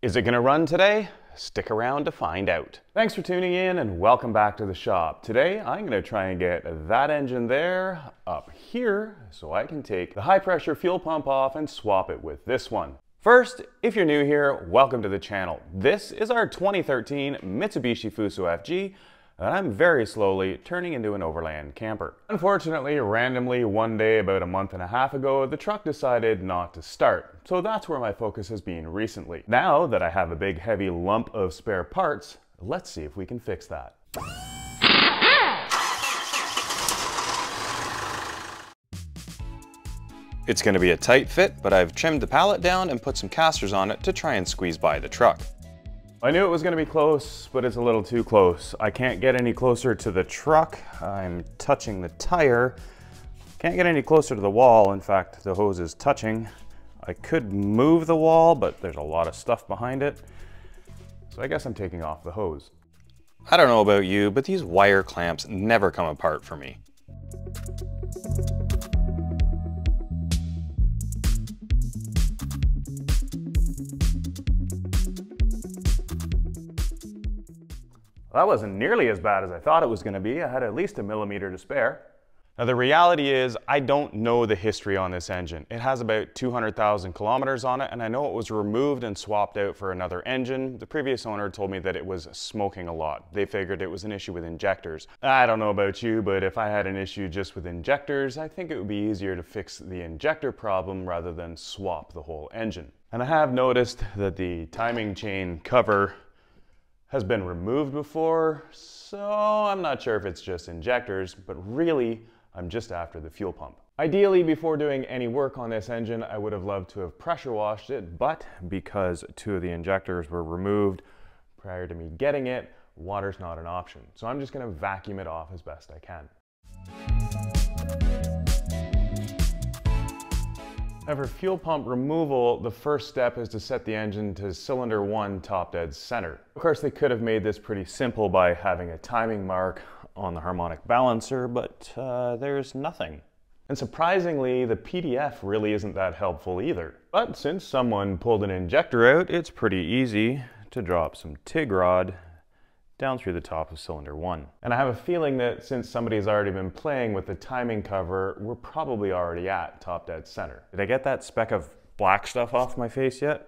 Is it gonna run today? Stick around to find out. Thanks for tuning in and welcome back to the shop. Today I'm gonna try and get that engine there up here so I can take the high pressure fuel pump off and swap it with this one. First, if you're new here, welcome to the channel. This is our 2013 Mitsubishi Fuso FG that I'm very slowly turning into an overland camper. Unfortunately, randomly one day about a month and a half ago, the truck decided not to start. So that's where my focus has been recently. Now that I have a big heavy lump of spare parts, let's see if we can fix that. It's going to be a tight fit, but I've trimmed the pallet down and put some casters on it to try and squeeze by the truck. I knew it was going to be close, but it's a little too close. I can't get any closer to the truck. I'm touching the tire. Can't get any closer to the wall. In fact, the hose is touching. I could move the wall, but there's a lot of stuff behind it. So I guess I'm taking off the hose. I don't know about you, but these wire clamps never come apart for me. Well, that wasn't nearly as bad as I thought it was going to be. I had at least a millimeter to spare. Now the reality is I don't know the history on this engine. It has about 200,000 kilometers on it, and I know it was removed and swapped out for another engine. The previous owner told me that it was smoking a lot. They figured it was an issue with injectors. I don't know about you, but if I had an issue just with injectors, I think it would be easier to fix the injector problem rather than swap the whole engine. And I have noticed that the timing chain cover has been removed before, so I'm not sure if it's just injectors, but really, I'm just after the fuel pump. Ideally, before doing any work on this engine, I would have loved to have pressure washed it, but because two of the injectors were removed prior to me getting it, water's not an option. So I'm just gonna vacuum it off as best I can. Now for fuel pump removal, the first step is to set the engine to cylinder 1 top dead center. Of course, they could have made this pretty simple by having a timing mark on the harmonic balancer, but there's nothing. And surprisingly, the PDF really isn't that helpful either. But since someone pulled an injector out, it's pretty easy to drop some TIG rod down through the top of cylinder 1. And I have a feeling that since somebody's already been playing with the timing cover, we're probably already at top dead center. Did I get that speck of black stuff off my face yet?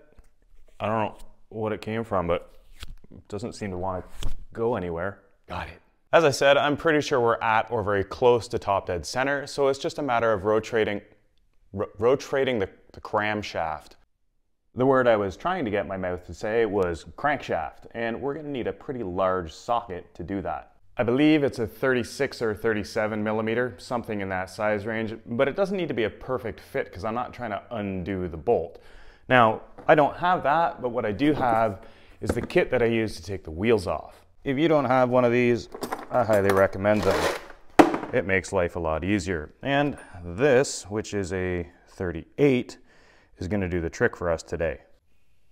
I don't know what it came from, but it doesn't seem to want to go anywhere. Got it. As I said, I'm pretty sure we're at or very close to top dead center, so it's just a matter of rotating the crankshaft. The word I was trying to get my mouth to say was crankshaft, and we're going to need a pretty large socket to do that. I believe it's a 36 or 37 millimeter, something in that size range, but it doesn't need to be a perfect fit because I'm not trying to undo the bolt. Now, I don't have that, but what I do have is the kit that I use to take the wheels off. If you don't have one of these, I highly recommend them. It makes life a lot easier. And this, which is a 38, is going to do the trick for us today.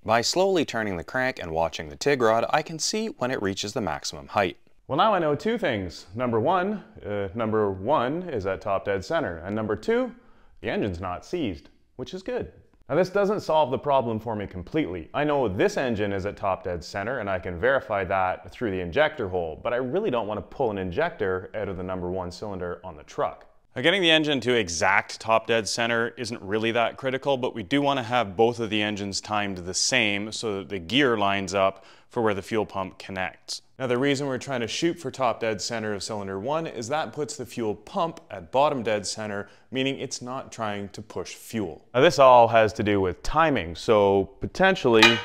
By slowly turning the crank and watching the TIG rod, I can see when it reaches the maximum height. Well, now I know two things. Number one is at top dead center, and number two, the engine's not seized, which is good. Now this doesn't solve the problem for me completely. I know this engine is at top dead center and I can verify that through the injector hole, but I really don't want to pull an injector out of the number 1 cylinder on the truck. Now, getting the engine to exact top dead center isn't really that critical, but we do want to have both of the engines timed the same so that the gear lines up for where the fuel pump connects. Now the reason we're trying to shoot for top dead center of cylinder 1 is that puts the fuel pump at bottom dead center, meaning it's not trying to push fuel. Now this all has to do with timing, so potentially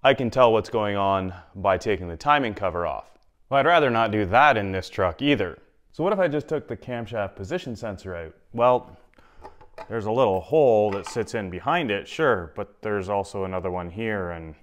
I can tell what's going on by taking the timing cover off. Well, I'd rather not do that in this truck either. So what if I just took the camshaft position sensor out? Well, there's a little hole that sits in behind it, sure, but there's also another one here and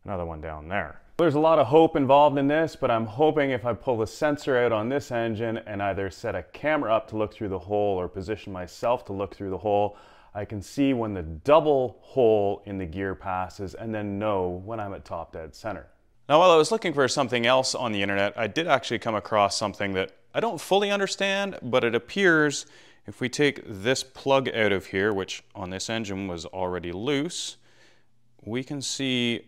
another one down there. There's a lot of hope involved in this, but I'm hoping if I pull the sensor out on this engine and either set a camera up to look through the hole or position myself to look through the hole, I can see when the double hole in the gear passes and then know when I'm at top dead center. Now, while I was looking for something else on the internet, I did actually come across something that I don't fully understand, but it appears if we take this plug out of here, which on this engine was already loose, we can see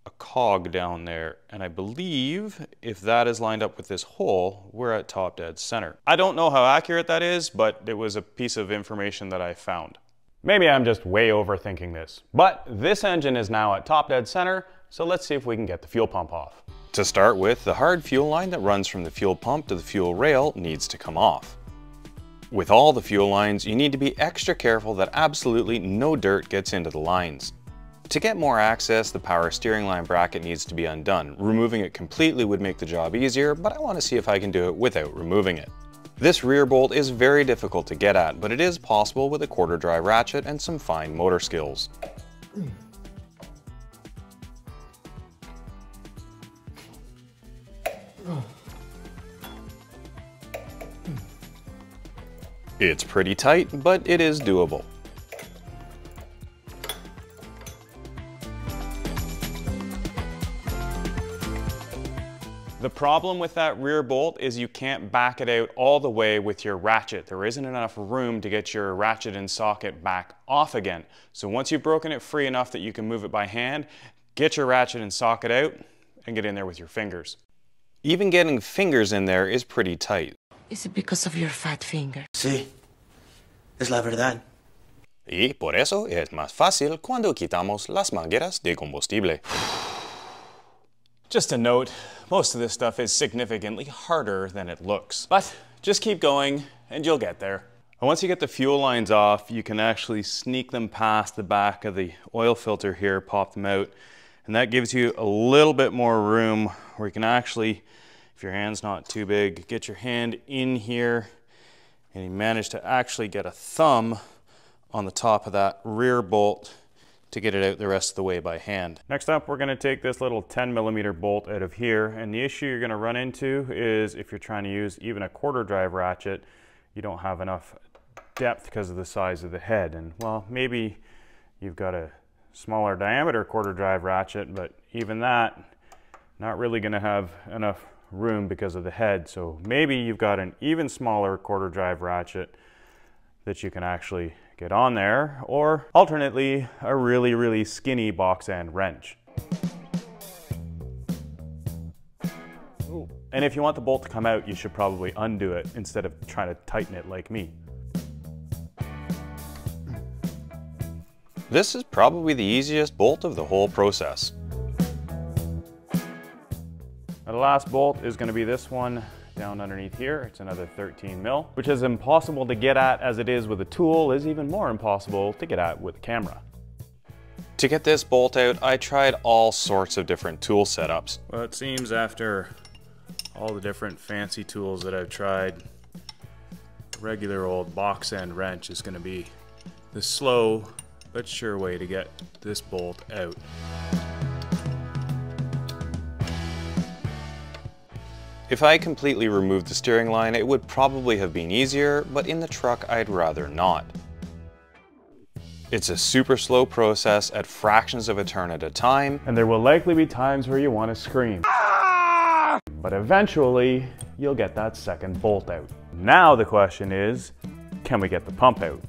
a cog down there, and I believe if that is lined up with this hole, we're at top dead center. I don't know how accurate that is, but it was a piece of information that I found. Maybe I'm just way overthinking this, but this engine is now at top dead center, so let's see if we can get the fuel pump off. To start with, the hard fuel line that runs from the fuel pump to the fuel rail needs to come off. With all the fuel lines, you need to be extra careful that absolutely no dirt gets into the lines. To get more access, the power steering line bracket needs to be undone. Removing it completely would make the job easier, but I want to see if I can do it without removing it. This rear bolt is very difficult to get at, but it is possible with a quarter drive ratchet and some fine motor skills. It's pretty tight, but it is doable. The problem with that rear bolt is you can't back it out all the way with your ratchet. There isn't enough room to get your ratchet and socket back off again. So once you've broken it free enough that you can move it by hand, get your ratchet and socket out and get in there with your fingers. Even getting fingers in there is pretty tight. Is it because of your fat finger? Sí, es la verdad. Y por eso es más fácil cuando quitamos las mangueras de combustible. Just a note, most of this stuff is significantly harder than it looks. But just keep going and you'll get there. And once you get the fuel lines off, you can actually sneak them past the back of the oil filter here, pop them out. And that gives you a little bit more room where you can actually, if your hand's not too big, get your hand in here and you manage to actually get a thumb on the top of that rear bolt to get it out the rest of the way by hand. Next up, we're going to take this little 10mm bolt out of here, and the issue you're going to run into is if you're trying to use even a quarter drive ratchet, you don't have enough depth because of the size of the head. And well, maybe you've got a smaller diameter quarter drive ratchet, but even that, not really going to have enough room because of the head. So maybe you've got an even smaller quarter drive ratchet that you can actually get on there, or alternately, a really skinny box end wrench. Ooh. And if you want the bolt to come out, you should probably undo it instead of trying to tighten it like me. This is probably the easiest bolt of the whole process. Now, the last bolt is going to be this one down underneath here. It's another 13mm, which is impossible to get at as it is with a tool, is even more impossible to get at with a camera. To get this bolt out, I tried all sorts of different tool setups. Well, it seems after all the different fancy tools that I've tried, a regular old box end wrench is going to be the slow but sure way to get this bolt out. If I completely removed the steering line, it would probably have been easier, but in the truck I'd rather not. It's a super slow process at fractions of a turn at a time, and there will likely be times where you want to scream. Ah! But eventually, you'll get that second bolt out. Now the question is, can we get the pump out?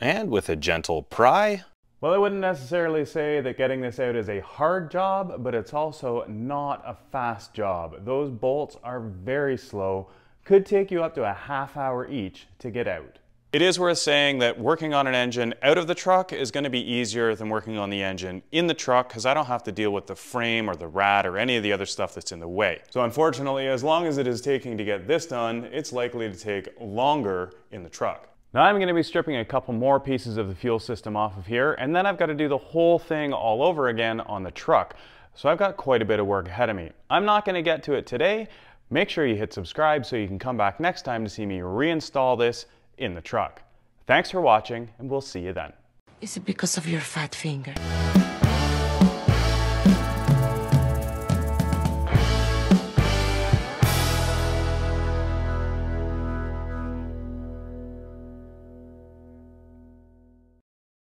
And with a gentle pry, well, I wouldn't necessarily say that getting this out is a hard job, but it's also not a fast job. Those bolts are very slow, could take you up to a half hour each to get out. It is worth saying that working on an engine out of the truck is going to be easier than working on the engine in the truck, because I don't have to deal with the frame or the rad or any of the other stuff that's in the way. So unfortunately, as long as it is taking to get this done, it's likely to take longer in the truck. Now I'm going to be stripping a couple more pieces of the fuel system off of here, and then I've got to do the whole thing all over again on the truck. So I've got quite a bit of work ahead of me. I'm not going to get to it today. Make sure you hit subscribe so you can come back next time to see me reinstall this in the truck. Thanks for watching, and we'll see you then. Is it because of your fat finger?